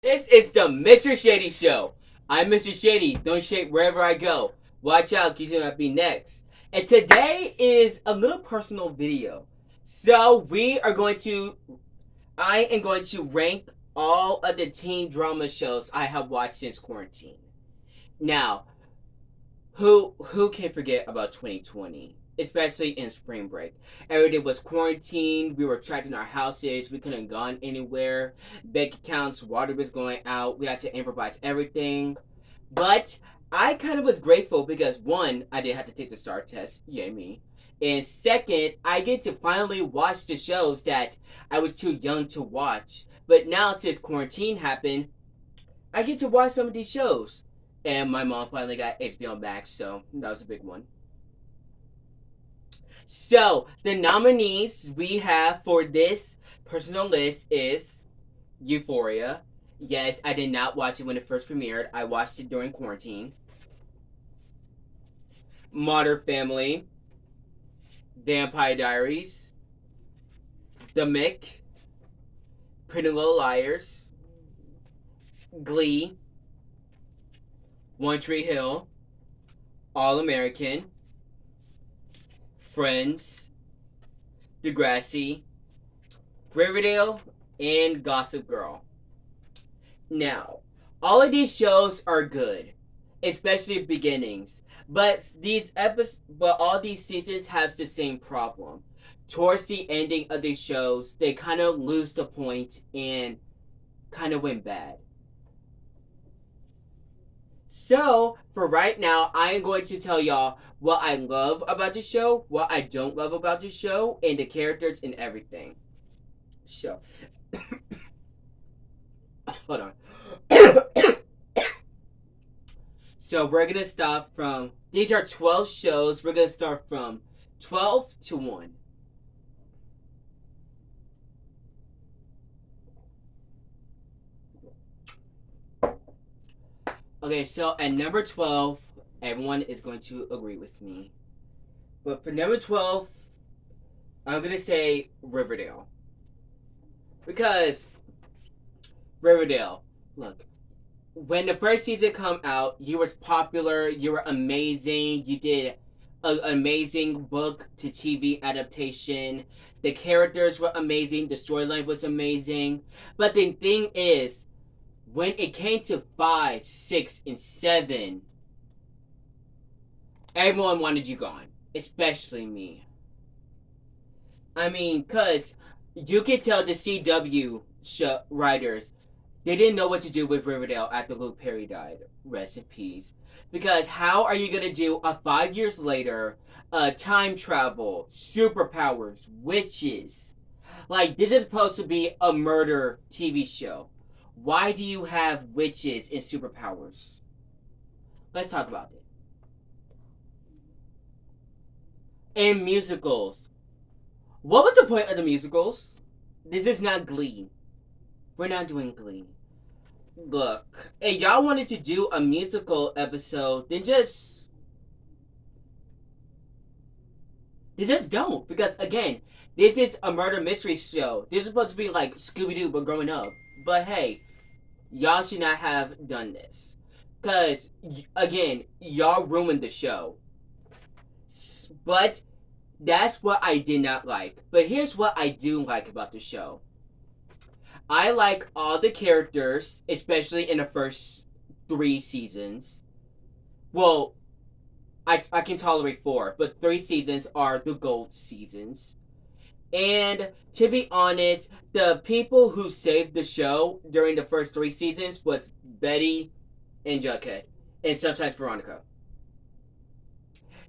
This is the Mr. Shady Show. I'm Mr. Shady. Don't shake wherever I go. Watch out, because you might be next. And today is a little personal video. So I am going to rank all of the teen drama shows I have watched since quarantine. Now, who can forget about 2020? Especially in spring break. Everything was quarantined. We were trapped in our houses. We couldn't go anywhere. Bank accounts, water was going out. We had to improvise everything. But I kind of was grateful because one, I didn't have to take the STAR test. Yay me. And second, I get to finally watch the shows that I was too young to watch. But now since quarantine happened, I get to watch some of these shows. And my mom finally got HBO Max, so that was a big one. So, the nominees we have for this personal list is Euphoria. Yes, I did not watch it when it first premiered. I watched it during quarantine. Modern Family, Vampire Diaries, The Mick, Pretty Little Liars, Glee, One Tree Hill, All American, Friends, Degrassi, Riverdale, and Gossip Girl. Now, all of these shows are good, especially beginnings. But all these seasons have the same problem. Towards the ending of these shows, they kind of lose the point and kind of went bad. So, for right now, I am going to tell y'all what I love about the show, what I don't love about the show, and the characters and everything. So, hold on. So, we're going to start from. These are 12 shows. We're going to start from 12 to 1. Okay, so at number 12, everyone is going to agree with me. But for number 12, I'm going to say Riverdale. Because Riverdale, look, when the first season come out, you were popular, you were amazing, you did an amazing book to TV adaptation. The characters were amazing, the storyline was amazing. But the thing is, when it came to 5, 6, and 7, everyone wanted you gone, especially me. I mean, cause you can tell the CW writers they didn't know what to do with Riverdale after Luke Perry died. Rest in peace. Because how are you gonna do a 5 years later, time travel, superpowers, witches? Like this is supposed to be a murder TV show. Why do you have witches and superpowers? Let's talk about it. And musicals. What was the point of the musicals? This is not Glee. We're not doing Glee. Look, if y'all wanted to do a musical episode, then just don't. Because again, this is a murder mystery show. This is supposed to be like Scooby Doo but growing up. But hey, y'all should not have done this. Cause again, y'all ruined the show. But that's what I did not like. But here's what I do like about the show. I like all the characters, especially in the first 3 seasons. Well, I can tolerate 4, but 3 seasons are the gold seasons. And to be honest, the people who saved the show during the first 3 seasons was Betty and Jughead, and sometimes Veronica.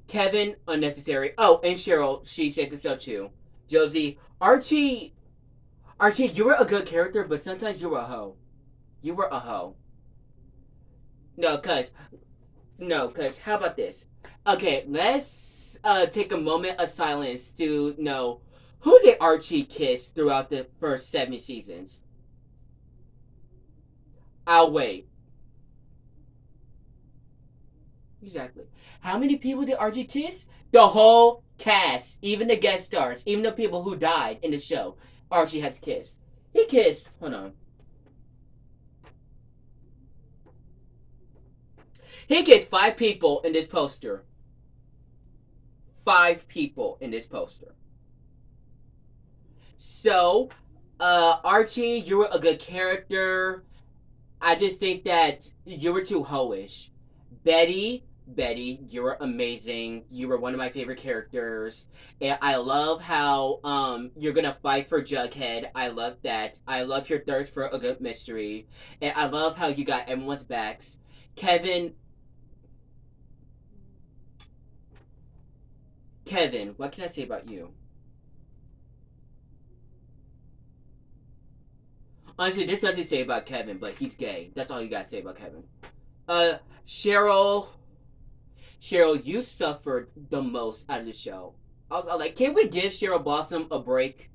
Kevin, unnecessary. Oh, and Cheryl, she saved the show too. Josie, Archie, you were a good character, but sometimes you were a hoe. You were a hoe. No, cause, how about this? Okay, let's take a moment of silence to know who did Archie kiss throughout the first 7 seasons. I'll wait. Exactly. How many people did Archie kiss? The whole cast, even the guest stars, even the people who died in the show. Archie has kissed. He kissed. Hold on. He gets 5 people in this poster. 5 people in this poster. So, Archie, you were a good character. I just think that you were too hoish. Betty, you were amazing. You were one of my favorite characters. And I love how you're gonna fight for Jughead. I love that. I love your thirst for a good mystery. And I love how you got everyone's backs. Kevin, what can I say about you? Honestly, there's nothing to say about Kevin, but he's gay. That's all you gotta say about Kevin. Uh, Cheryl, you suffered the most out of the show. I was like, can we give Cheryl Blossom a break?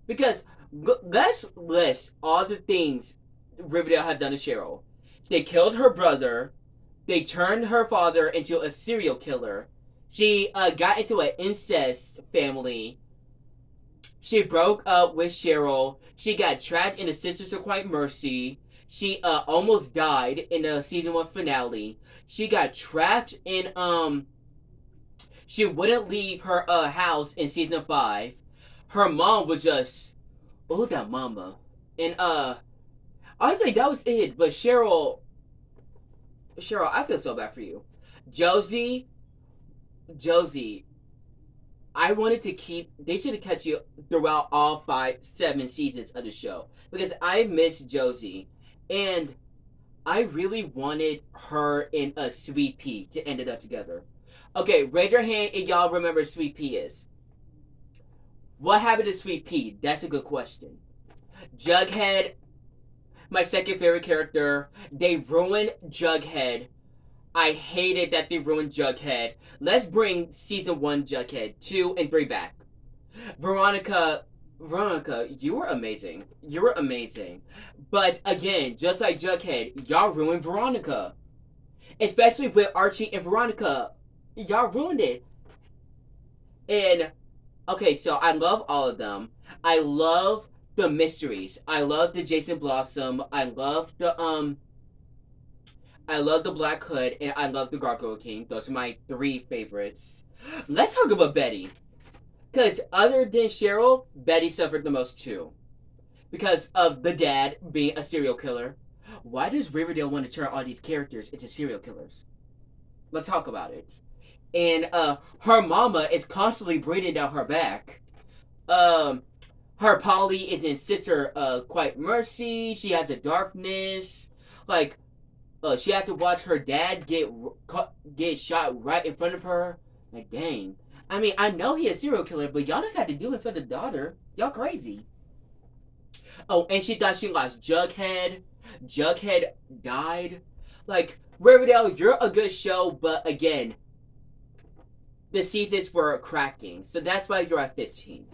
Because let's list all the things Riverdale had done to Cheryl. They killed her brother. They turned her father into a serial killer. She got into an incest family. She broke up with Cheryl. She got trapped in the Sisters of Quiet Mercy. She almost died in the season 1 finale. She got trapped in she wouldn't leave her house in season 5. Her mom was just, oh, that mama. And honestly, that was it. But Cheryl, I feel so bad for you. Josie, I wanted to keep. They should have kept you throughout all 7 seasons of the show because I miss Josie, and I really wanted her and a Sweet Pea to end it up together. Okay, raise your hand if y'all remember Sweet Pea is. What happened to Sweet Pea? That's a good question. Jughead, my second favorite character. They ruined Jughead. I hated that they ruined Jughead. Let's bring season 1 Jughead, 2 and 3 back. Veronica, you were amazing. But again, just like Jughead, y'all ruined Veronica. Especially with Archie and Veronica. Y'all ruined it. And okay, so I love all of them. I love the mysteries. I love the Jason Blossom. I love the Black Hood, and I love the Gargoyle King. Those are my 3 favorites. Let's talk about Betty. Because other than Cheryl, Betty suffered the most too. Because of the dad being a serial killer. Why does Riverdale want to turn all these characters into serial killers? Let's talk about it. And her mama is constantly breathing down her back. Her Polly is in Sister Quiet Mercy. She has a darkness. Like, she had to watch her dad get shot right in front of her. Like, dang. I mean, I know he a serial killer, but y'all don't have to do it for the daughter. Y'all crazy. Oh, and she thought she lost Jughead. Jughead died. Like, Riverdale, you're a good show, but again, the seasons were cracking. So that's why you're at 15.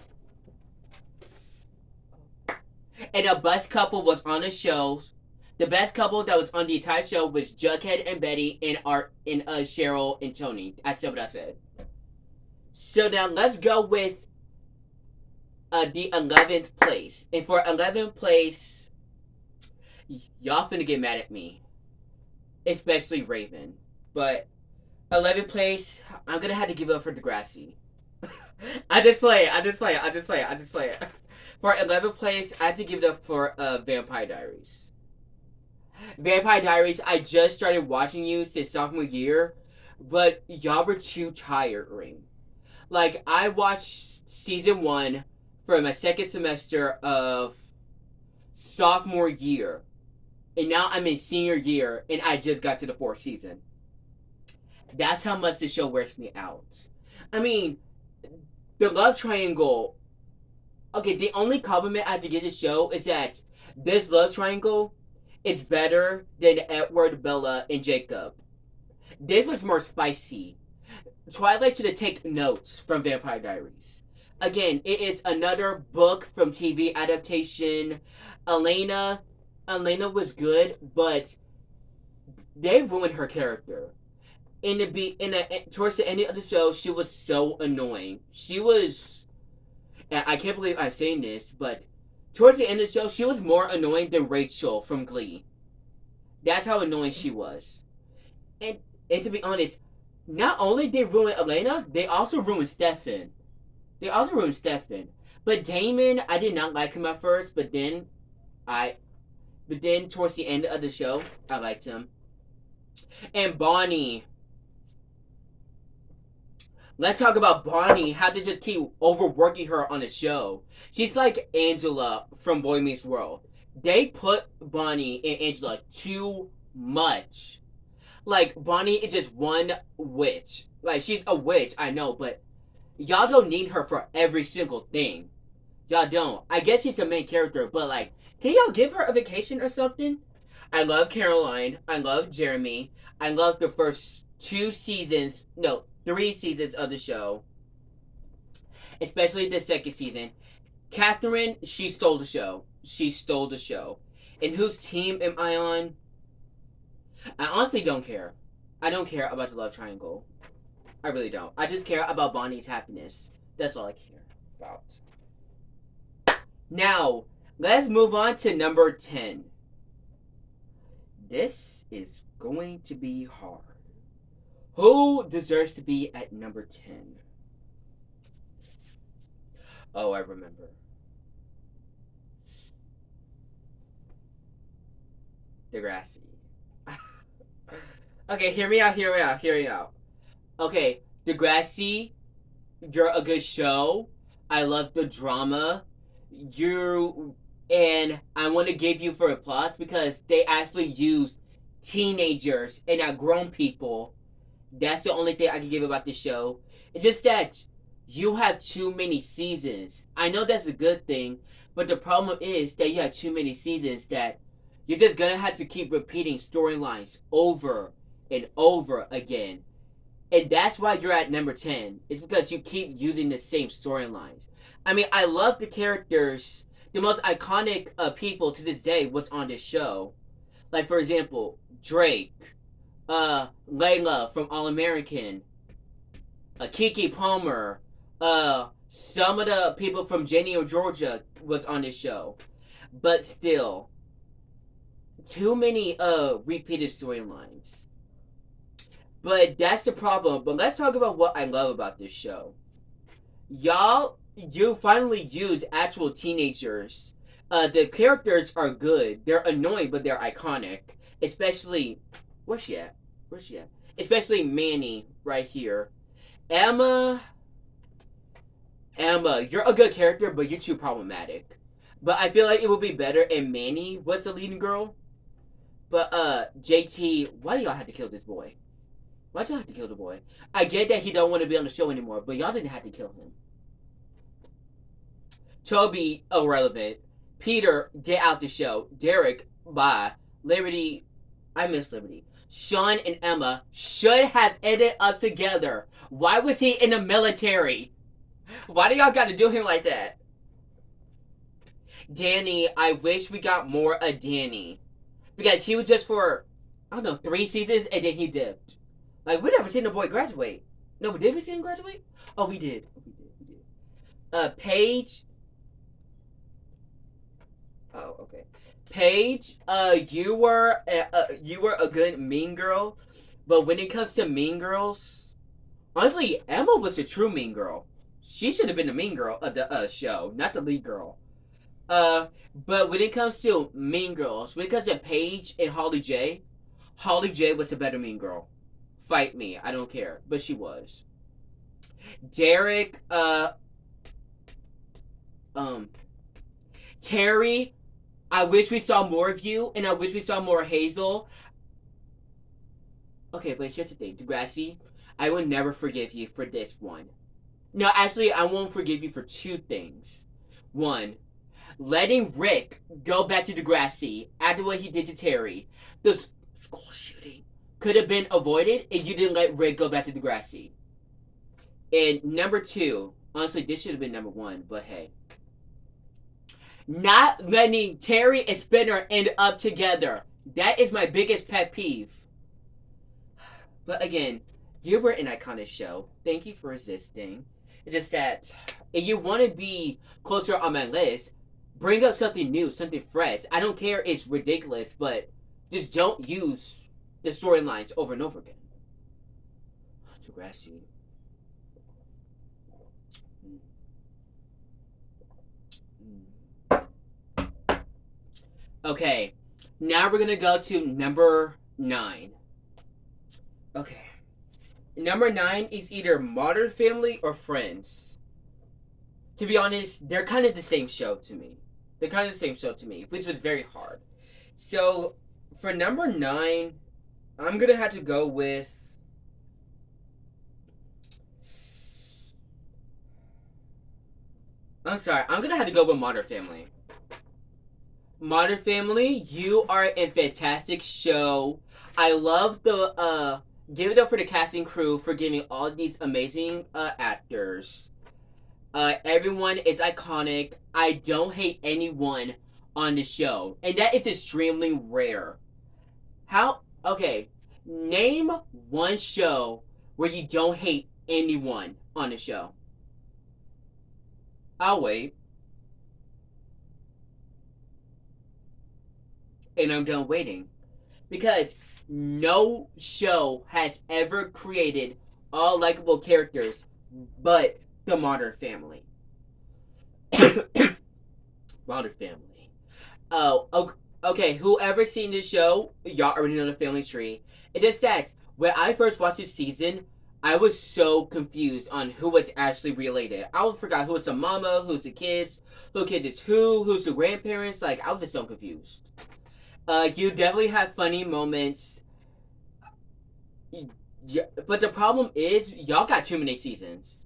And the best couple was on the show. The best couple that was on the entire show was Jughead and Betty and Cheryl and Tony. I said what I said. So now let's go with the 11th place. And for 11th place, y'all finna get mad at me. Especially Raven. But 11th place, I'm gonna have to give it up for Degrassi. I just play it. For 11th place, I have to give it up for Vampire Diaries. Vampire Diaries, I just started watching you since sophomore year, but y'all were too tiring. Like, I watched season 1 for my second semester of sophomore year, and now I'm in senior year, and I just got to the 4th season. That's how much the show wears me out. I mean, the love triangle. Okay, the only compliment I have to give the show is that this love triangle is better than Edward, Bella, and Jacob. This was more spicy. Twilight should have taken notes from Vampire Diaries. Again, it is another book from TV adaptation. Elena was good, but they ruined her character. Towards the end of the show, she was so annoying. She was, and I can't believe I'm saying this, but towards the end of the show, she was more annoying than Rachel from Glee. That's how annoying she was. And and to be honest, not only did they ruin Elena, they also ruined Stefan. They also ruined Stefan. But Damon, I did not like him at first, I but then towards the end of the show, I liked him. And Bonnie. Let's talk about Bonnie. How they just keep overworking her on the show. She's like Angela from Boy Meets World. They put Bonnie and Angela too much. Like, Bonnie is just one witch. Like, she's a witch, I know, but y'all don't need her for every single thing. Y'all don't. I guess she's the main character, but like, can y'all give her a vacation or something? I love Caroline. I love Jeremy. I love the first 2 seasons, no, 3 seasons of the show. Especially the second season. Catherine, she stole the show. She stole the show. And whose team am I on? I honestly don't care. I don't care about the love triangle. I really don't. I just care about Bonnie's happiness. That's all I care about. Now, let's move on to number 10. This is going to be hard. Who deserves to be at number 10? Oh, I remember. Degrassi. Okay, hear me out. Okay, Degrassi, you're a good show. I love the drama. And I want to give you for applause because they actually used teenagers and not grown people. That's the only thing I can give about this show. It's just that you have too many seasons. I know that's a good thing, but the problem is that you have too many seasons that you're just gonna have to keep repeating storylines over and over again. And that's why you're at number 10. It's because you keep using the same storylines. I mean, I love the characters. The most iconic people to this day was on this show. Like, for example, Drake, Layla from All American, Kiki Palmer, some of the people from Jenny or Georgia was on this show. But still, too many repeated storylines. But that's the problem. But let's talk about what I love about this show. You finally use actual teenagers. The characters are good. They're annoying, but they're iconic. Especially, where's she at? Especially Manny right here. Emma, you're a good character, but you're too problematic. But I feel like it would be better if Manny was the leading girl. But JT, why do y'all have to kill this boy? Why'd y'all have to kill the boy? I get that he don't want to be on the show anymore, but y'all didn't have to kill him. Toby, irrelevant. Peter, get out the show. Derek, bye. Liberty, I miss Liberty. Sean and Emma should have ended up together. Why was he in the military? Why do y'all gotta do him like that? Danny, I wish we got more of Danny. Because he was just for, I don't know, 3 seasons and then he dipped. Like, we never seen the boy graduate. No, but did we see him graduate? Oh, we did. Paige. Oh, okay. Paige, you were a good mean girl, but when it comes to mean girls, honestly, Emma was a true mean girl. She should have been the mean girl of the show, not the lead girl. But when it comes to mean girls, when it comes to Paige and Holly J was a better mean girl. Fight me, I don't care, but she was. Derek, Terry, I wish we saw more of you, and I wish we saw more Hazel. Okay, but here's the thing, Degrassi, I will never forgive you for this one. No, actually, I won't forgive you for 2 things. 1, letting Rick go back to Degrassi after what he did to Terry. The school shooting could have been avoided if you didn't let Rick go back to Degrassi. And number 2, honestly, this should have been number 1, but hey. Not letting Terry and Spinner end up together. That is my biggest pet peeve. But again, you were an iconic show. Thank you for resisting. It's just that if you want to be closer on my list, bring up something new, something fresh. I don't care it's ridiculous, but just don't use the storylines over and over again. Degrassi. Okay, now we're gonna go to number 9. Okay, number 9 is either Modern Family or Friends. To be honest, they're kind of the same show to me. Which was very hard. So, for number 9, I'm gonna have to go with. I'm sorry, I'm gonna have to go with Modern Family. Modern Family, you are a fantastic show. I love the give it up for the casting crew for giving all these amazing actors. Everyone is iconic. I don't hate anyone on the show, and that is extremely rare. How? Okay, name one show where you don't hate anyone on the show. I'll wait, and I'm done waiting because no show has ever created all likable characters, but the Modern Family. Modern Family. Oh, okay. Whoever seen this show, y'all already know the family tree. It's just that when I first watched this season, I was so confused on who was actually related. I forgot who was the mama, who's the kids, who kids is who's the grandparents. Like, I was just so confused. You definitely had funny moments. Yeah, but the problem is, y'all got too many seasons.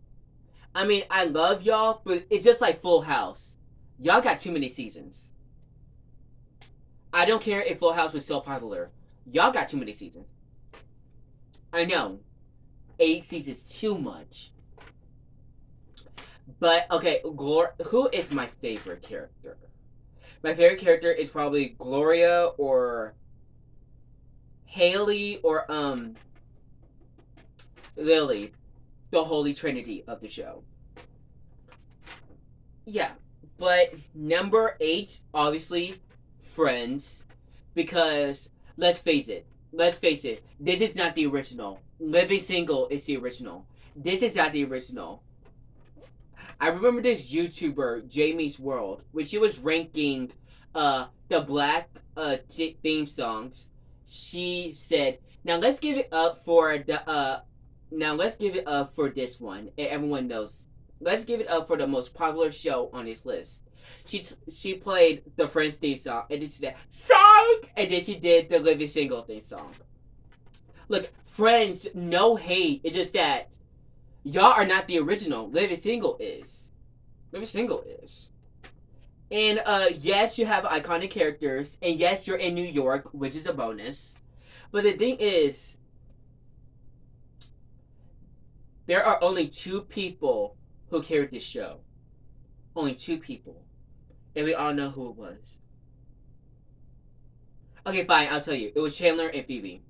I mean, I love y'all, but it's just like Full House. Y'all got too many seasons. I don't care if Full House was so popular. Y'all got too many seasons. I know. 8 seasons too much. But, okay, who is my favorite character? My favorite character is probably Gloria or Haley or, Lily. The Holy Trinity of the show. Yeah. But number 8, obviously, Friends. Because, let's face it, this is not the original. Living Single is the original. This is not the original. I remember this YouTuber, Jamie's World, when she was ranking the black theme songs. She said, now let's give it up for this one. Everyone knows. Let's give it up for the most popular show on this list. She played the Friends theme song, and then she said, Psych! And then she did the Living Single theme song. Look, Friends, no hate. It's just that y'all are not the original. Living Single is. And yes, you have iconic characters, and yes, you're in New York, which is a bonus. But the thing is, there are only 2 people who carried this show. Only 2 people. And we all know who it was. Okay, fine, I'll tell you. It was Chandler and Phoebe.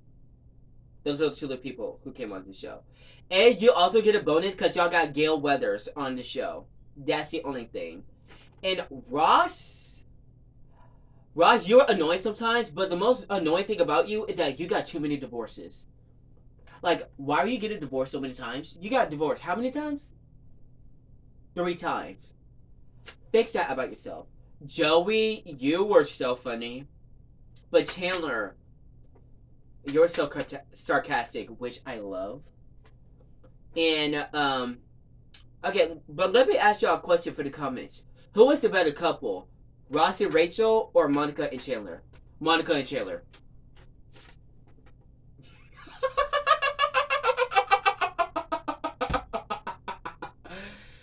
Those are the 2 of the people who came on the show. And you also get a bonus because y'all got Gail Weathers on the show. That's the only thing. And Ross, you're annoying sometimes, but the most annoying thing about you is that you got too many divorces. Like, why are you getting divorced so many times? You got divorced how many times? 3 times. Fix that about yourself. Joey, you were so funny. But Chandler, you're so sarcastic, which I love. And, okay, but let me ask y'all a question for the comments. Who was the better couple? Ross and Rachel or Monica and Chandler? Monica and Chandler.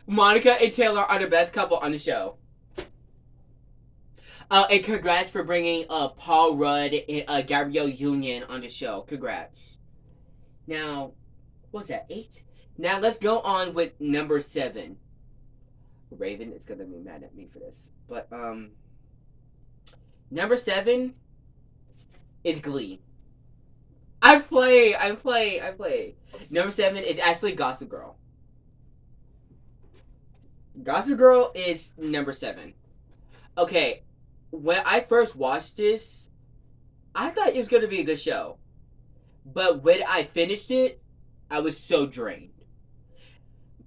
Monica and Taylor are the best couple on the show. And congrats for bringing Paul Rudd and Gabrielle Union on the show. Congrats. Now, what's that, 8? Now let's go on with number 7. Raven is gonna be mad at me for this, but number 7 is Glee. I play. Number 7 is actually Gossip Girl. Gossip Girl is number 7. Okay, when I first watched this, I thought it was going to be a good show. But when I finished it, I was so drained.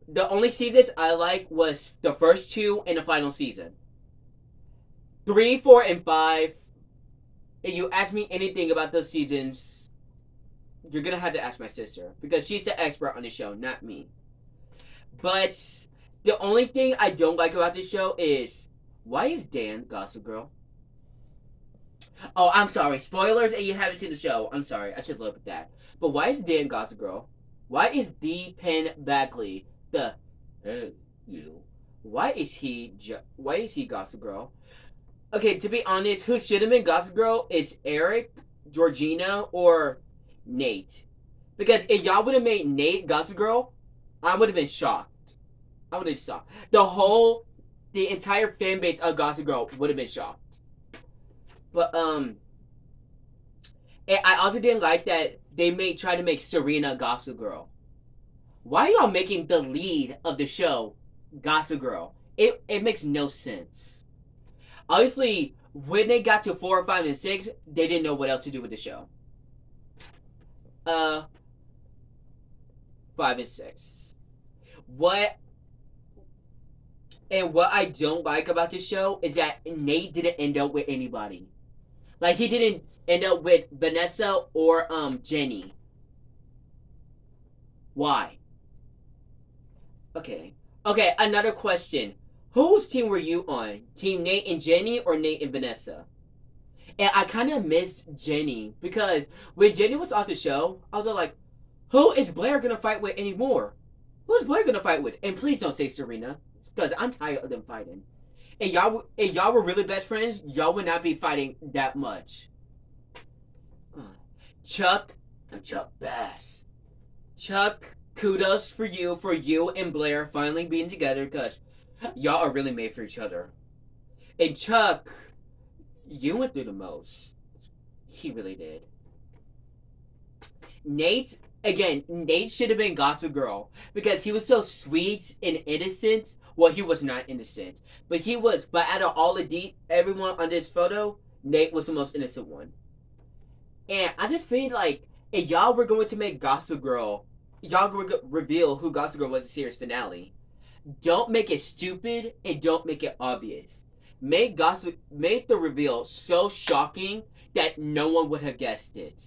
The only seasons I like was the first two and the final season. 3, 4, and 5. If you ask me anything about those seasons, you're gonna have to ask my sister because she's the expert on the show, not me. But the only thing I don't like about this show is why is Dan Gossip Girl? Oh, I'm sorry. Spoilers and you haven't seen the show. I'm sorry. I should look at that. But why is Dan Gossip Girl? Why is D. Penn Bagley the hey you? Why is he Gossip Girl? Okay, to be honest, who should have been Gossip Girl is Eric, Georgina, or Nate. Because if y'all would have made Nate Gossip Girl, I would have been shocked. I would have been shocked. The entire fan base of Gossip Girl would have been shocked. But and I also didn't like that they try to make Serena Gossip Girl. Why are y'all making the lead of the show Gossip Girl? It makes no sense. Obviously, when they got to 4, 5, and 6, they didn't know what else to do with the show. 5 and 6. What I don't like about this show is that Nate didn't end up with anybody. Like he didn't end up with Vanessa or Jenny. Why? Okay. Okay, another question. Whose team were you on? Team Nate and Jenny or Nate and Vanessa? And I kind of missed Jenny because when Jenny was off the show, I was like, who is Blair gonna fight with anymore? Who's Blair gonna fight with? And please don't say Serena, because I'm tired of them fighting. And y'all were really best friends, y'all would not be fighting that much. Chuck, I'm Chuck Bass. Chuck, kudos for you and Blair finally being together, because y'all are really made for each other. And Chuck, you went through the most. He really did. Nate, again, Nate should have been Gossip Girl because he was so sweet and innocent. Well, he was not innocent, but he was. But out of all the everyone on this photo, Nate was the most innocent one. And I just feel like if y'all were going to make Gossip Girl, y'all were reveal who Gossip Girl was in the series finale. Don't make it stupid and don't make it obvious. Make the reveal so shocking that no one would have guessed it.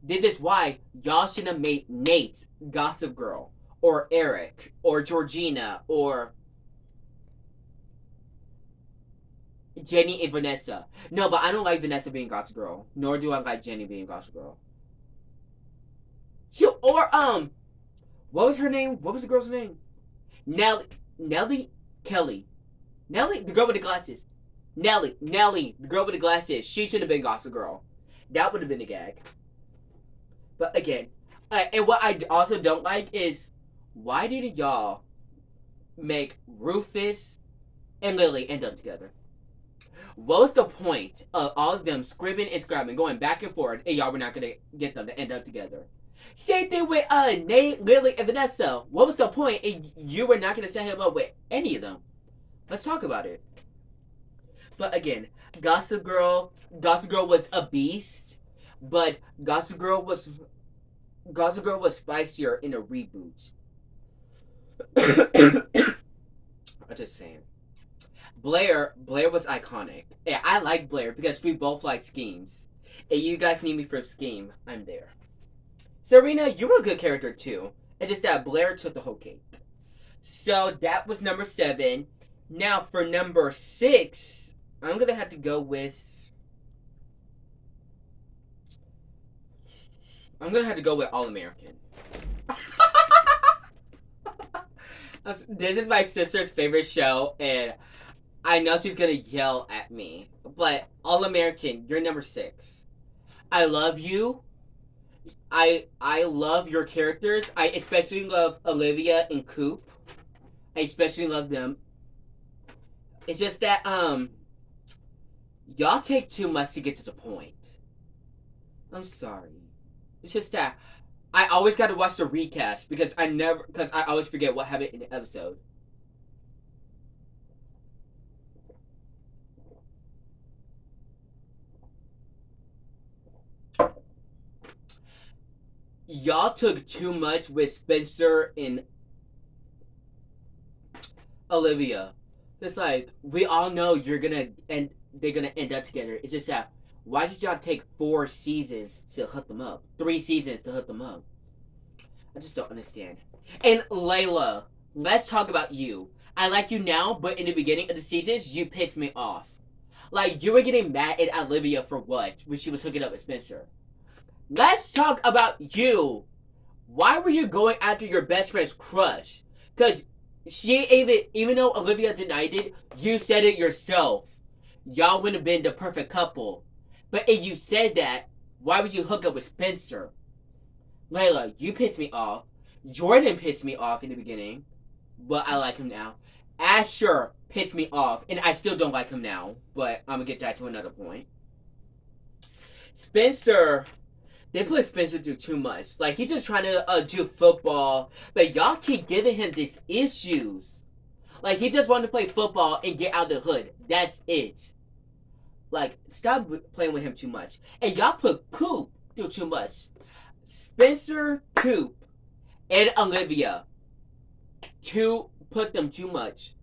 This is why y'all should have made Nate Gossip Girl, or Eric, or Georgina, or Jenny and Vanessa. No, but I don't like Vanessa being Gossip Girl, nor do I like Jenny being Gossip Girl. Or what was her name? What was the girl's name? Nellie Kelly. Nellie, the girl with the glasses. Nellie, the girl with the glasses. She should have been Gossip Girl. That would have been a gag. But again, and what I also don't like is why didn't y'all make Rufus and Lily end up together? What was the point of all of them scribbing and scrabbling, going back and forth, and y'all were not gonna get them to end up together? Same thing with Nate, Lily, and Vanessa. What was the point? And you were not gonna set him up with any of them. Let's talk about it. But again, Gossip Girl was a beast, but Gossip Girl was spicier in a reboot. I'm just saying. Blair was iconic. Yeah, I like Blair because we both like schemes. If you guys need me for a scheme, I'm there. Serena, you were a good character too. It's just that Blair took the whole cake. So that was number 7. Now for number 6, I'm gonna have to go with All American. This is my sister's favorite show, and I know she's gonna yell at me. But All American, you're number 6. I love you. I love your characters. I especially love Olivia and Coop. I especially love them. It's just that y'all take too much to get to the point. I'm sorry. It's just that I always got to watch the recast because I always forget what happened in the episode. y'all took too much with Spencer and Olivia. It's like we all know you're gonna end. They're gonna end up together. It's just that why did y'all take 4 seasons to hook them up? 3 seasons to hook them up. I just don't understand. And Layla, let's talk about you. I like you now, but in the beginning of the seasons, you pissed me off. Like you were getting mad at Olivia for what when she was hooking up with Spencer. Let's talk about you. Why were you going after your best friend's crush? Because she even though Olivia denied it, you said it yourself. Y'all would have been the perfect couple. But if you said that, why would you hook up with Spencer? Layla, you pissed me off. Jordan pissed me off in the beginning, but I like him now. Asher pissed me off, and I still don't like him now, but I'm gonna get that to another point. Spencer, they put Spencer through too much. Like, he's just trying to do football, but y'all keep giving him these issues. Like, he just wanted to play football and get out of the hood. That's it. Like, stop playing with him too much. And y'all put Coop through too much. Spencer, Coop, and Olivia. Put them too much.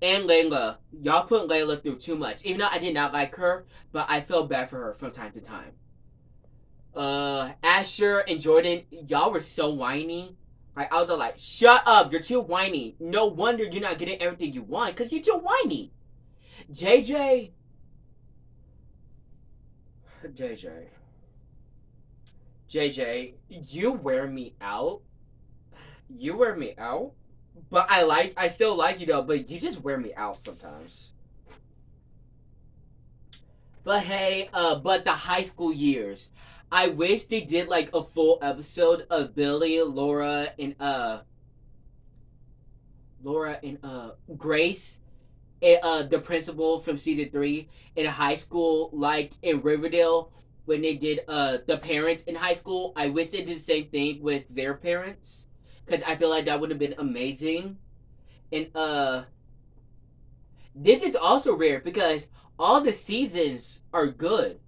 And Layla. Y'all put Layla through too much. Even though I did not like her, but I felt bad for her from time to time. Asher and Jordan, y'all were so whiny. I was all like, shut up, you're too whiny. No wonder you're not getting everything you want, because you're too whiny. JJ, you wear me out. You wear me out. But I still like you though, but you just wear me out sometimes. But hey, but the high school years. I wish they did like a full episode of Billy, Laura and Grace, and the principal from season 3 in high school, like in Riverdale when they did the parents in high school. I wish they did the same thing with their parents, because I feel like that would have been amazing. And this is also rare because all the seasons are good.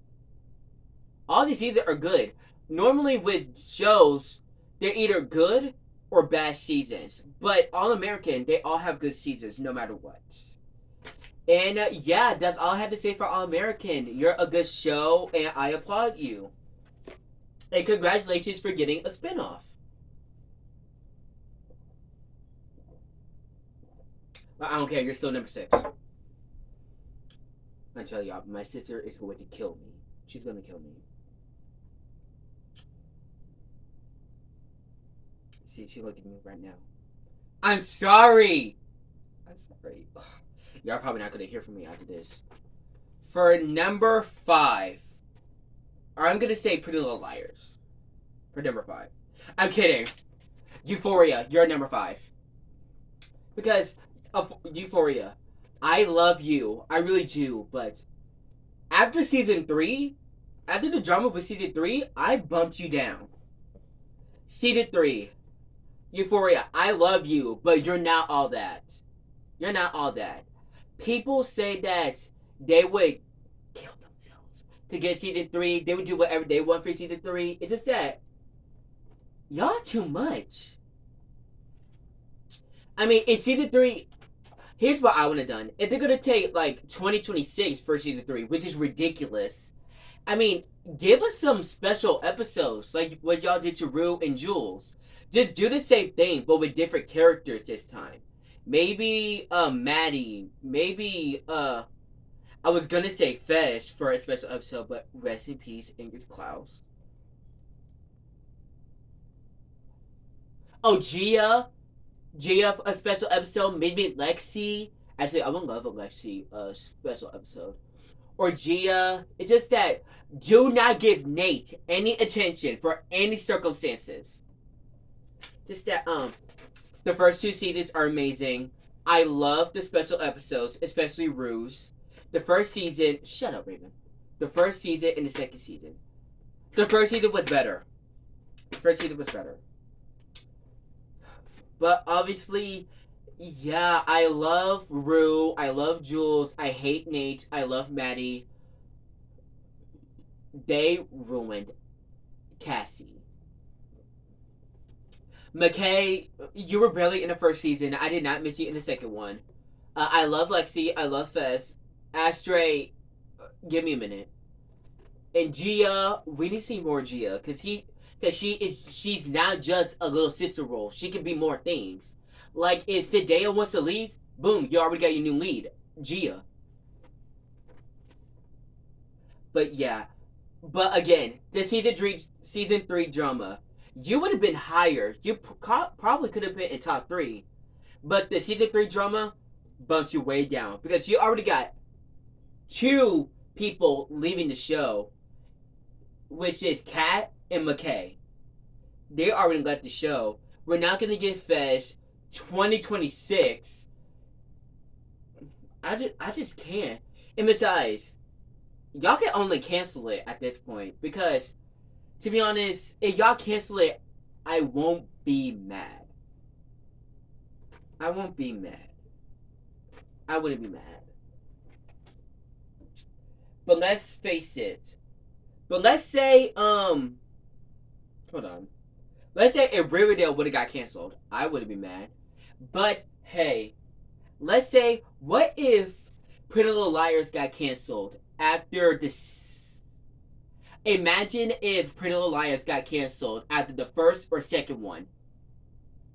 All these seasons are good. Normally with shows, they're either good or bad seasons. But All American, they all have good seasons no matter what. And yeah, that's all I have to say for All American. You're a good show, and I applaud you. And congratulations for getting a spinoff. But I don't care, you're still number 6. I tell y'all, my sister is going to kill me. She's going to kill me. See, she looking at me right now. I'm sorry. I'm sorry. Ugh. Y'all probably not gonna hear from me after this. For number 5, I'm gonna say Pretty Little Liars. For number 5, I'm kidding. Euphoria, you're number 5. Because of Euphoria, I love you. I really do. But after season 3, after the drama with season 3, I bumped you down. Season 3. Euphoria, I love you, but you're not all that. You're not all that. People say that they would kill themselves to get season 3. They would do whatever they want for season 3. It's just that y'all too much. I mean, in season 3, here's what I would have done. If they're gonna take like 2026 for season 3, which is ridiculous. I mean, give us some special episodes like what y'all did to Rue and Jules. Just do the same thing, but with different characters this time. Maybe, Maddie. Maybe, I was gonna say Fesh for a special episode, but rest in peace, Ingrid Klaus. Oh, Gia, a special episode. Maybe Lexi. Actually, I would love a Lexi, special episode. Or Gia. It's just that, do not give Nate any attention for any circumstances. Just that, the first 2 seasons are amazing. I love the special episodes, especially Ruse. The first season, shut up, Raven. The first season and the second season. The first season was better. But obviously, yeah, I love Rue. I love Jules. I hate Nate. I love Maddie. They ruined Cassie. McKay, you were barely in the first season. I did not miss you in the second one. I love Lexi. I love Fez. Astray, give me a minute. And Gia, we need to see more Gia because she's not just a little sister role. She can be more things. Like if Zendaya wants to leave, boom, you already got your new lead, Gia. But yeah, but again, the season 3 drama, you would have been higher. You probably could have been in top 3, but the season 3 drama bumps you way down because you already got 2 people leaving the show, which is Kat and McKay. They already left the show. We're not gonna get Fez 2026. I just can't. And besides, y'all can only cancel it at this point because, to be honest, if y'all cancel it, I won't be mad. I won't be mad. I wouldn't be mad. But let's face it. But let's say, hold on. Let's say if Riverdale would have got canceled, I wouldn't be mad. But hey, let's say, what if Pretty Little Liars got canceled after this? Imagine if Pretty Little Liars got canceled after the first or second one.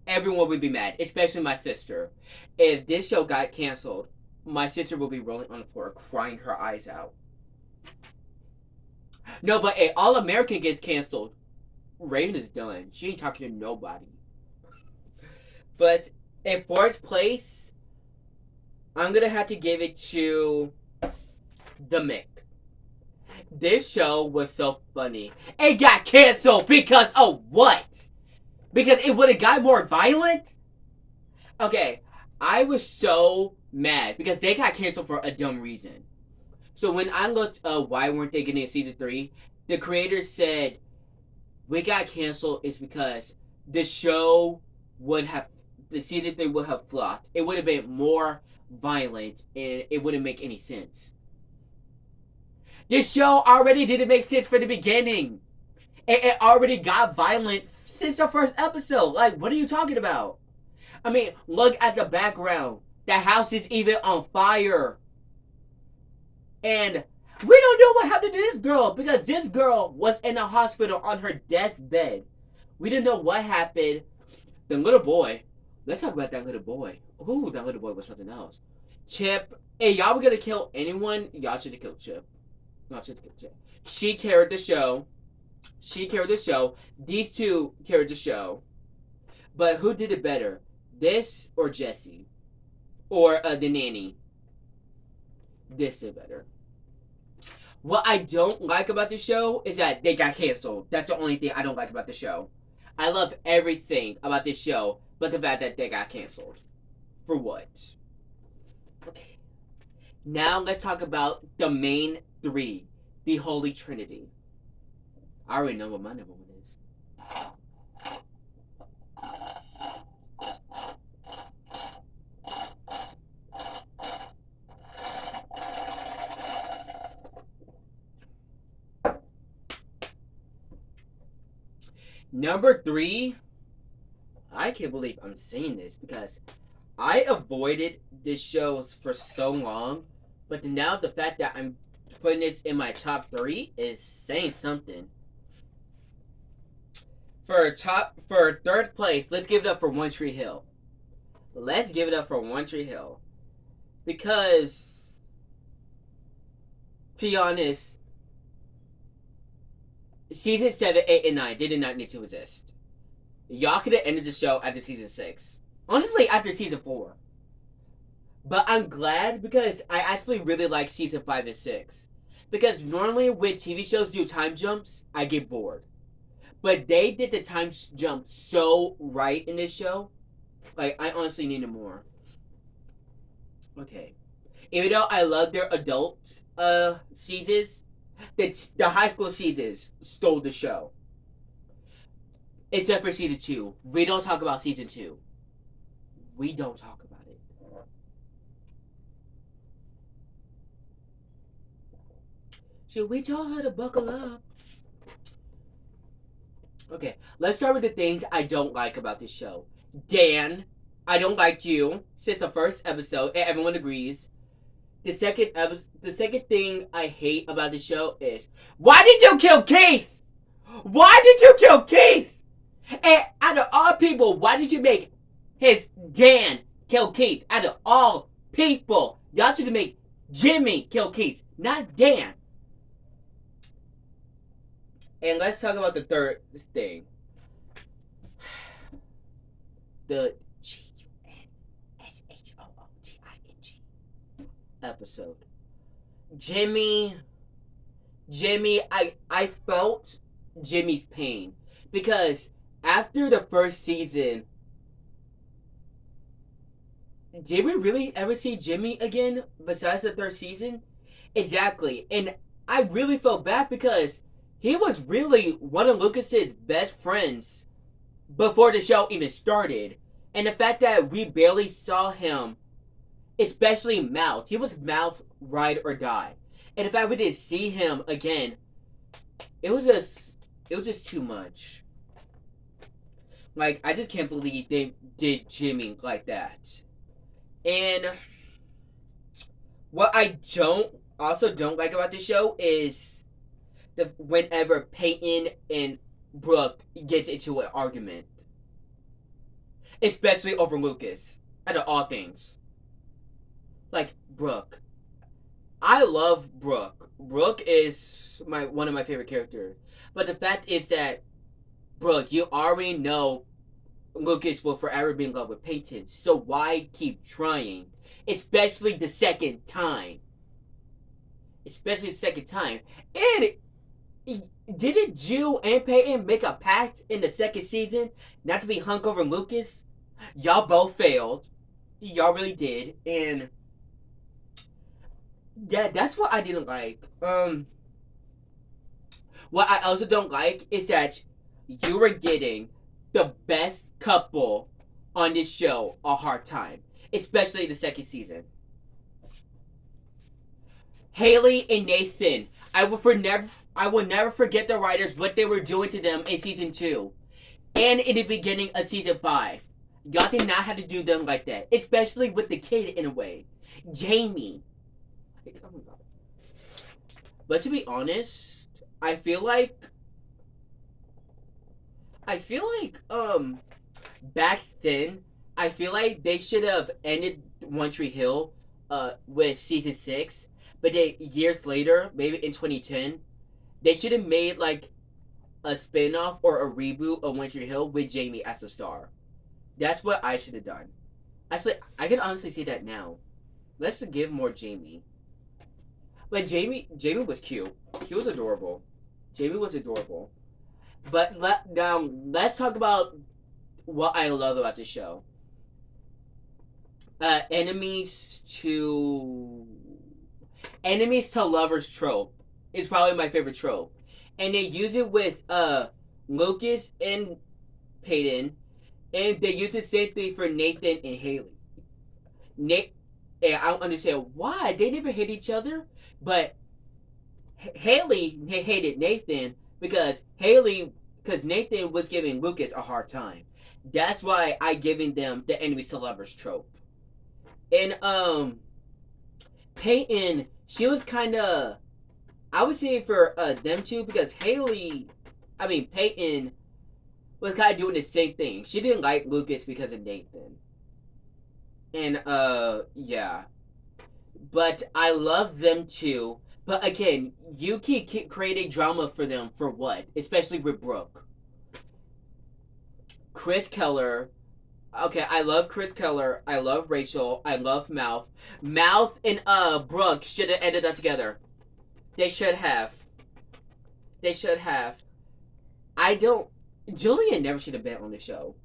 Everyone would be mad, especially my sister. If this show got canceled, my sister will be rolling on the floor, crying her eyes out. No, but if All American gets canceled, Raven is done. She ain't talking to nobody. But in fourth place, I'm gonna have to give it to The Mick. This show was so funny. It got canceled because of what? Because it would have got more violent? Okay, I was so mad because they got canceled for a dumb reason. So when I looked why weren't they getting a season 3, the creators said we got canceled is because the show would have, the season 3 would have flopped. It would have been more violent and it wouldn't make any sense. This show already didn't make sense from the beginning. It already got violent since the first episode. Like, what are you talking about? I mean, look at the background. The house is even on fire. And we don't know what happened to this girl because this girl was in the hospital on her deathbed. We didn't know what happened. The little boy. Let's talk about that little boy. Ooh, that little boy was something else. Chip. Hey, y'all were gonna kill anyone, y'all should have killed Chip. Not should have killed Chip. She carried the show. These two carried the show. But who did it better? This or Jesse? Or the nanny? This did better. What I don't like about the show is that they got canceled. That's the only thing I don't like about the show. I love everything about this show, but the fact that they got canceled. For what? Okay. Now let's talk about the main 3. The Holy Trinity. I already know what my number 1 is. Number 3, I can't believe I'm saying this because I avoided this show for so long, but now the fact that I'm putting this in my top 3 is saying something. For third place, let's give it up for One Tree Hill. Let's give it up for One Tree Hill. Because, to be honest, season 7, 8, and 9, they did not need to exist. Y'all could have ended the show after season 6. Honestly, after season 4. But I'm glad because I actually really like season 5 and 6. Because normally when TV shows do time jumps, I get bored. But they did the time jump so right in this show. Like, I honestly needed more. Okay. Even though I love their adult seasons, the high school seasons stole the show. Except for season 2. We don't talk about season 2. We don't talk about it. Should we tell her to buckle up? Okay, let's start with the things I don't like about this show. Dan, I don't like you since the first episode, and everyone agrees. The second thing I hate about the show is, why did you kill Keith? Why did you kill Keith? And out of all people, why did you make his Dan kill Keith? Out of all people, y'all should have made Jimmy kill Keith, not Dan. And let's talk about the third thing. The G-U-N-S-H-O-O-T-I-N-G episode. Jimmy, I felt Jimmy's pain. Because after the first season, did we really ever see Jimmy again besides the third season? Exactly. And I really felt bad because he was really one of Lucas's best friends before the show even started. And the fact that we barely saw him, especially Mouth, he was Mouth ride or die. And the fact we didn't see him again, it was just too much. Like, I just can't believe they did Jimmy like that. And what I don't like about this show is whenever Peyton and Brooke gets into an argument, especially over Lucas, out of all things. Like Brooke, I love Brooke. Brooke is one of my favorite characters, but the fact is that Brooke, you already know Lucas will forever be in love with Peyton, so why keep trying? Especially the second time. And didn't Jill and Peyton make a pact in the second season not to be hung over Lucas? Y'all both failed. Y'all really did. And yeah, that's what I didn't like. What I also don't like is that you were getting the best couple on this show a hard time, especially the second season. Haley and Nathan. I will never forget the writers what they were doing to them in season 2 and in the beginning of season 5. Y'all did not have to do them like that, especially with the kid in a way, Jamie. Oh my god. But to be honest, I feel like back then, I feel like they should have ended One Tree Hill with season 6, but then years later, maybe in 2010, they should have made like a spin-off or a reboot of One Tree Hill with Jamie as a star. That's what I should have done. Actually, I can honestly say that now. Let's give more Jamie. But Jamie was cute. He was adorable. Jamie was adorable. But now let's talk about what I love about the show. Enemies to lovers trope is probably my favorite trope, and they use it with Lucas and Peyton, and they use the same thing for Nathan and Haley. And I don't understand why they never hate each other, but Haley hated Nathan because Nathan was giving Lucas a hard time. That's why I giving them the enemies to lovers trope. And Peyton, she was kind of, I would say for them two, because Peyton was kind of doing the same thing. She didn't like Lucas because of Nathan. And yeah. But I love them too. But again, you keep creating drama for them for what? Especially with Brooke. Chris Keller. Okay, I love Chris Keller. I love Rachel. I love Mouth. Mouth and Brooke should have ended up together. They should have. Julian never should have been on the show.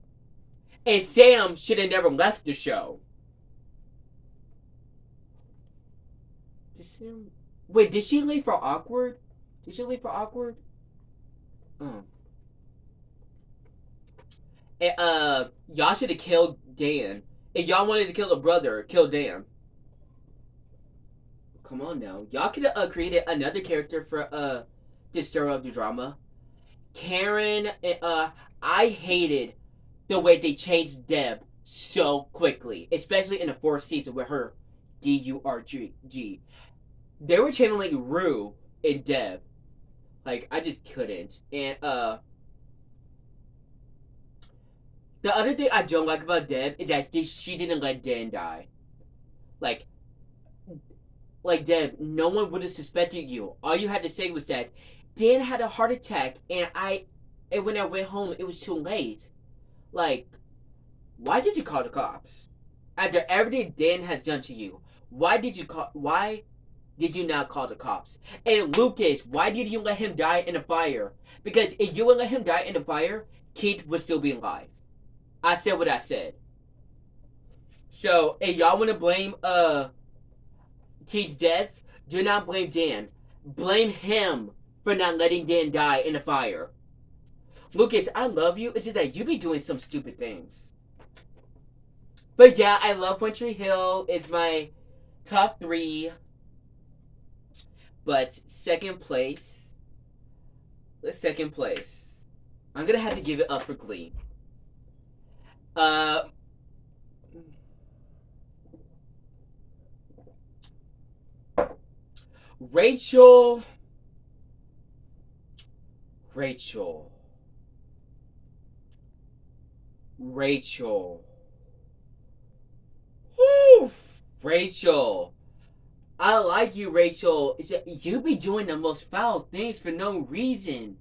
And Sam should have never left the show. Wait, did she leave for Awkward? Oh. And, y'all should have killed Dan. If y'all wanted to kill a brother, kill Dan. Come on now. Y'all could have created another character for, to stir up the drama. Karen, I hated the way they changed Deb so quickly, especially in the fourth season with her Durg. They were channeling Rue in Deb. Like, I just couldn't. And the other thing I don't like about Deb is that she didn't let Dan die. Like, Deb, no one would have suspected you. All you had to say was that Dan had a heart attack, and when I went home, it was too late. Like, why did you call the cops? After everything Dan has done to you, why did you not call the cops? And Lucas, why did you let him die in the fire? Because if you would let him die in the fire, Keith would still be alive. I said what I said. So, if y'all want to blame Keith's death, do not blame Dan. Blame him for not letting Dan die in the fire. Lucas, I love you. It's just that you be doing some stupid things. But yeah, I love One Tree Hill. It's my top 3. But second place. I'm gonna have to give it up for Glee. Rachel. Woo! Rachel. I like you, Rachel. You be doing the most foul things for no reason.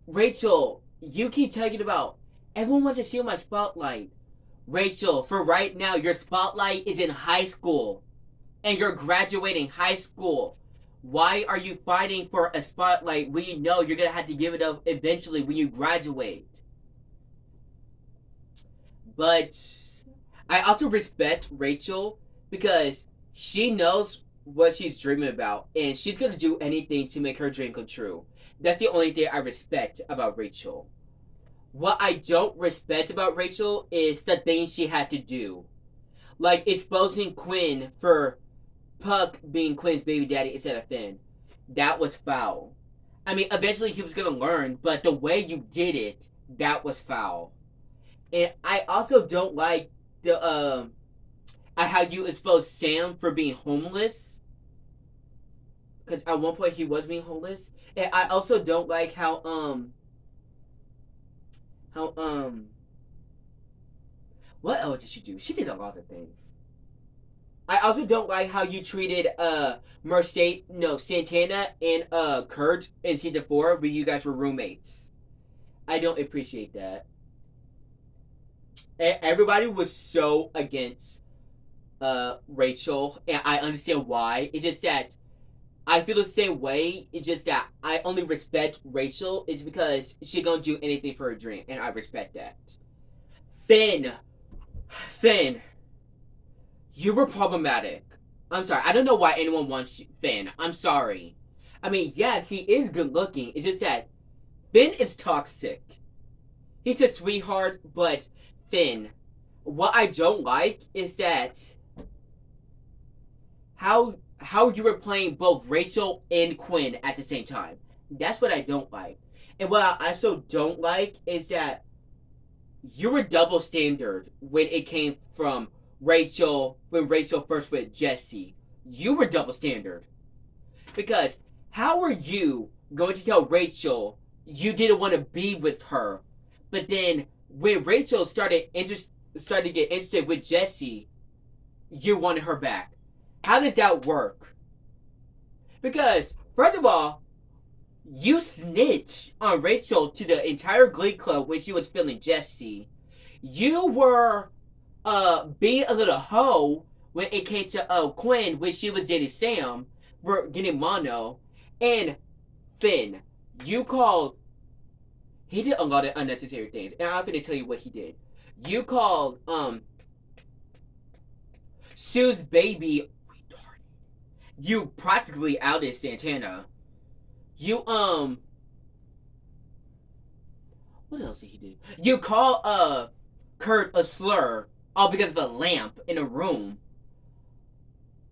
Rachel, you keep talking about everyone wants to steal my spotlight. Rachel, for right now, your spotlight is in high school. And you're graduating high school. Why are you fighting for a spotlight when you know you're going to have to give it up eventually when you graduate? But I also respect Rachel because she knows what she's dreaming about and she's going to do anything to make her dream come true. That's the only thing I respect about Rachel. What I don't respect about Rachel is the things she had to do. Like exposing Quinn for Puck being Quinn's baby daddy instead of Finn. That was foul. I mean, eventually he was going to learn, but the way you did it, that was foul. And I also don't like the how you exposed Sam for being homeless. Because at one point he was being homeless. And I also don't like how what else did she do? She did a lot of things. I also don't like how you treated Santana and Kurt in season 4 when you guys were roommates. I don't appreciate that. Everybody was so against Rachel, and I understand why. It's just that I feel the same way. It's just that I only respect Rachel is because she's gonna do anything for her dream, and I respect that. Finn, you were problematic. I'm sorry. I don't know why anyone wants Finn. I'm sorry. I mean, yeah, he is good looking. It's just that Finn is toxic. He's a sweetheart, but Finn, what I don't like is that how you were playing both Rachel and Quinn at the same time. That's what I don't like. And what I also don't like is that you were double standard when it came from Rachel, when Rachel first with Jesse. You were double standard. Because how are you going to tell Rachel you didn't want to be with her, but then when Rachel started to get interested with Jesse, you wanted her back? How does that work? Because, first of all, you snitched on Rachel to the entire Glee Club when she was feeling Jesse. You were being a little hoe when it came to Quinn when she was dating Sam for getting mono. And Finn, you called. He did a lot of unnecessary things, and I'm gonna tell you what he did. You called Sue's baby retarded. You practically outed Santana. You what else did he do? You call Kurt a slur all because of a lamp in a room.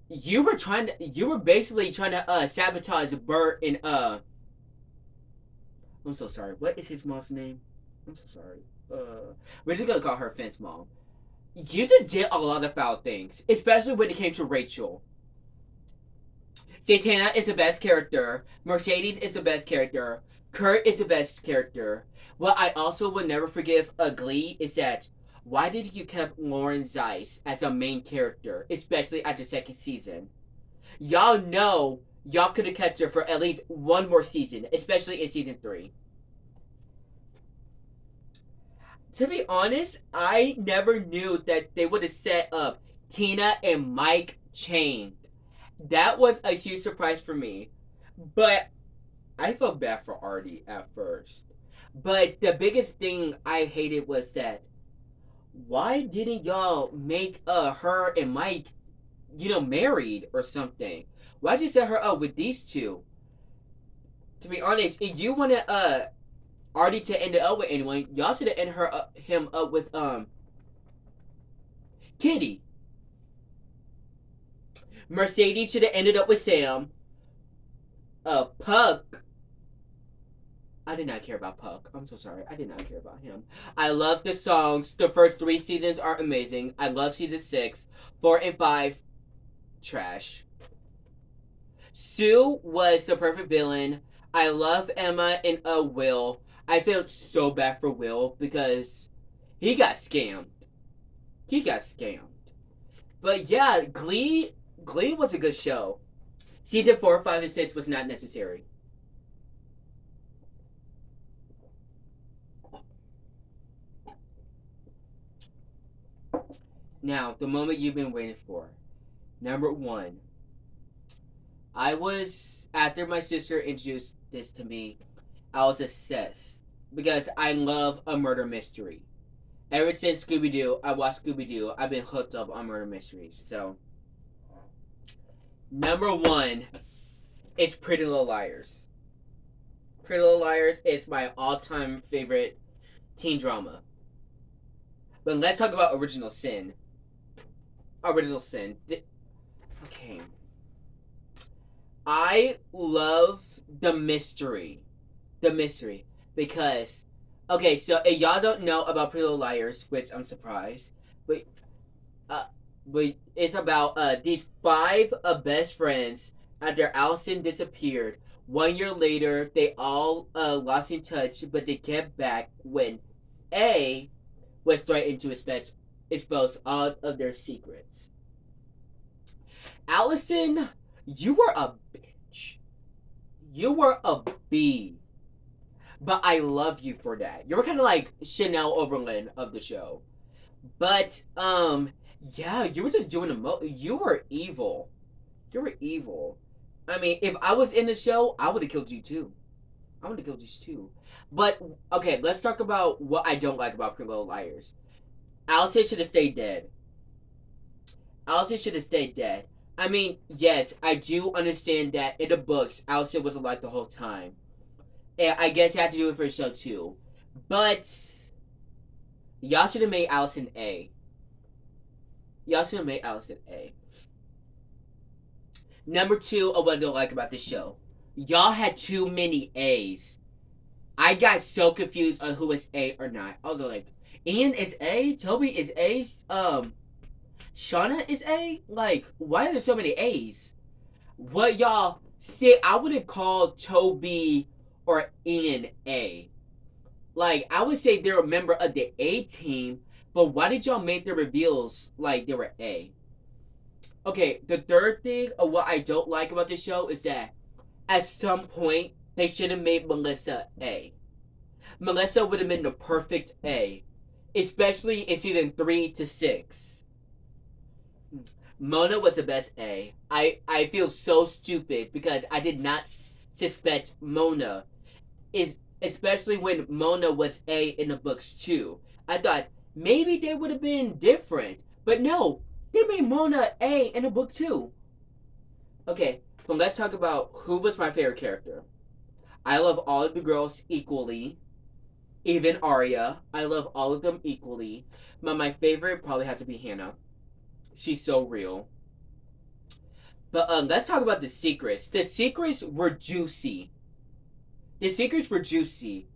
You were basically trying to sabotage Bert I'm so sorry. What is his mom's name? I'm so sorry. We're just gonna call her Finn's mom. You just did a lot of foul things, especially when it came to Rachel. Santana is the best character. Mercedes is the best character. Kurt is the best character. What I also will never forgive a Glee is that why did you keep Lauren Zeiss as a main character, especially at the second season? Y'all know y'all could have kept her for at least one more season, especially in season 3. To be honest, I never knew that they would have set up Tina and Mike chained. That was a huge surprise for me. But I felt bad for Artie at first. But the biggest thing I hated was that why didn't y'all make her and Mike, married or something? Why'd you set her up with these two? To be honest, if you wanted Artie to end it up with anyone, y'all should have ended him up with Kitty. Mercedes should have ended up with Sam. Puck. I did not care about Puck. I'm so sorry. I did not care about him. I love the songs. The first 3 seasons are amazing. I love season 6. 4 and 5, trash. Sue was the perfect villain. I love Emma and Will. I felt so bad for Will because he got scammed. He got scammed. But yeah, Glee was a good show. Season 4, 5, and 6 was not necessary. Now, the moment you've been waiting for. Number 1. After my sister introduced this to me, I was obsessed. Because I love a murder mystery. Ever since Scooby-Doo, I watched Scooby-Doo, I've been hooked up on murder mysteries. So, number 1, it's Pretty Little Liars. Pretty Little Liars is my all-time favorite teen drama. But let's talk about Original Sin. Original Sin. Okay. I love the mystery. Because, okay, so if y'all don't know about Pretty Little Liars, which I'm surprised, but it's about these 5 best friends after Allison disappeared. 1 year later, they all lost in touch, but they kept back when A was threatened to expose all of their secrets. Allison, you were a bitch. You were a B. But I love you for that. You were kind of like Chanel Oberlin of the show. But, yeah, you were just doing you were evil. You were evil. I mean, if I was in the show, I would have killed you too. But, okay, let's talk about what I don't like about Pretty Little Liars. Allison should have stayed dead. I mean, yes, I do understand that in the books, Allison was alive the whole time. And I guess you have to do it for the show too. But y'all should have made Allison A. Number 2 of what I don't like about the show. Y'all had too many A's. I got so confused on who was A or not. I was like, Ian is A? Toby is A? Shauna is A? Like, why are there so many A's? What y'all see, I wouldn't call Toby or Ian A. Like, I would say they're a member of the A team, but why did y'all make the reveals like they were A? Okay, the third thing of what I don't like about the show is that at some point they should have made Melissa A. Melissa would have been the perfect A, especially in season 3 to 6. Mona was the best A. I feel so stupid because I did not suspect Mona, especially when Mona was A in the books too. I thought maybe they would have been different, but no, they made Mona A in the book too. Okay, but let's talk about who was my favorite character. I love all of the girls equally, even Arya. I love all of them equally, but my favorite probably had to be Hannah. She's so real. But let's talk about the secrets. The secrets were juicy. The secrets were juicy.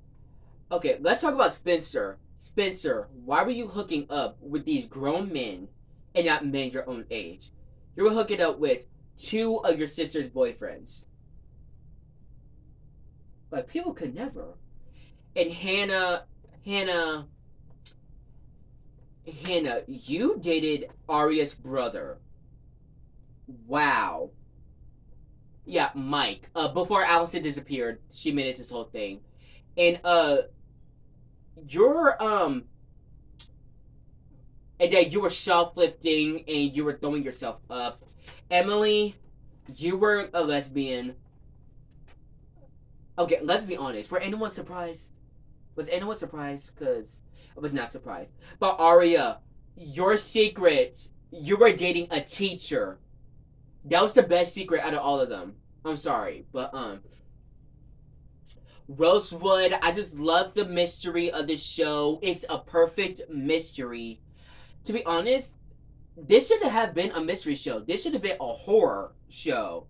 Okay, let's talk about Spencer. Spencer, why were you hooking up with these grown men and not men your own age? You were hooking up with two of your sister's boyfriends. Like, people could never. And Hannah, you dated Arya's brother. Wow. Yeah, Mike. Before Allison disappeared, she made it this whole thing. And you're and that you were shoplifting and you were throwing yourself up. Emily, you were a lesbian. Okay, let's be honest. Were anyone surprised? Was anyone surprised? Because I was not surprised. But Arya, your secret, you were dating a teacher. That was the best secret out of all of them. I'm sorry, but Rosewood, I just love the mystery of this show. It's a perfect mystery. To be honest, this should have been a mystery show. This should have been a horror show.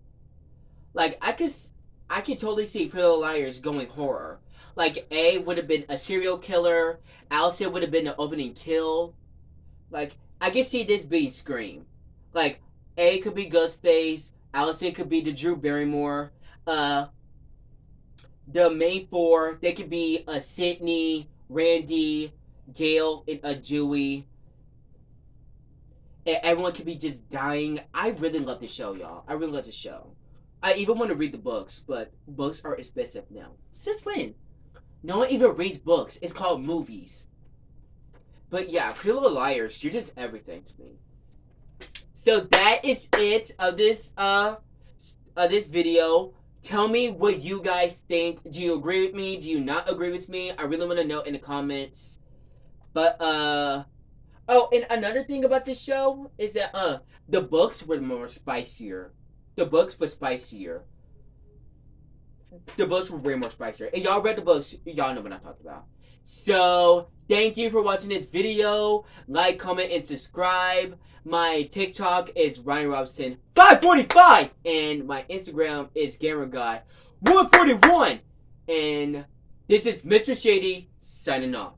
Like I could totally see Pretty Little Liars going horror. Like A would have been a serial killer. Allison would have been the opening kill. Like I could see this being Scream. Like A could be Ghostface. Allison could be the Drew Barrymore. The main four, they could be a Sydney, Randy, Gail, and a Dewey. And everyone could be just dying. I really love the show, y'all. I really love the show. I even want to read the books, but books are expensive now. Since when? No one even reads books. It's called movies. But yeah, Pretty Little Liars, you're just everything to me. So that is it of this video. Tell me what you guys think. Do you agree with me? Do you not agree with me? I really want to know in the comments. But oh, and another thing about this show is that the books were more spicier. The books were spicier. The books were way more spicier. And y'all read the books, y'all know what I'm talking about. So, thank you for watching this video. Like, comment, and subscribe. My TikTok is Ryan Robinson 545, and my Instagram is GamerGuy 141. And this is Mr. Shady signing off.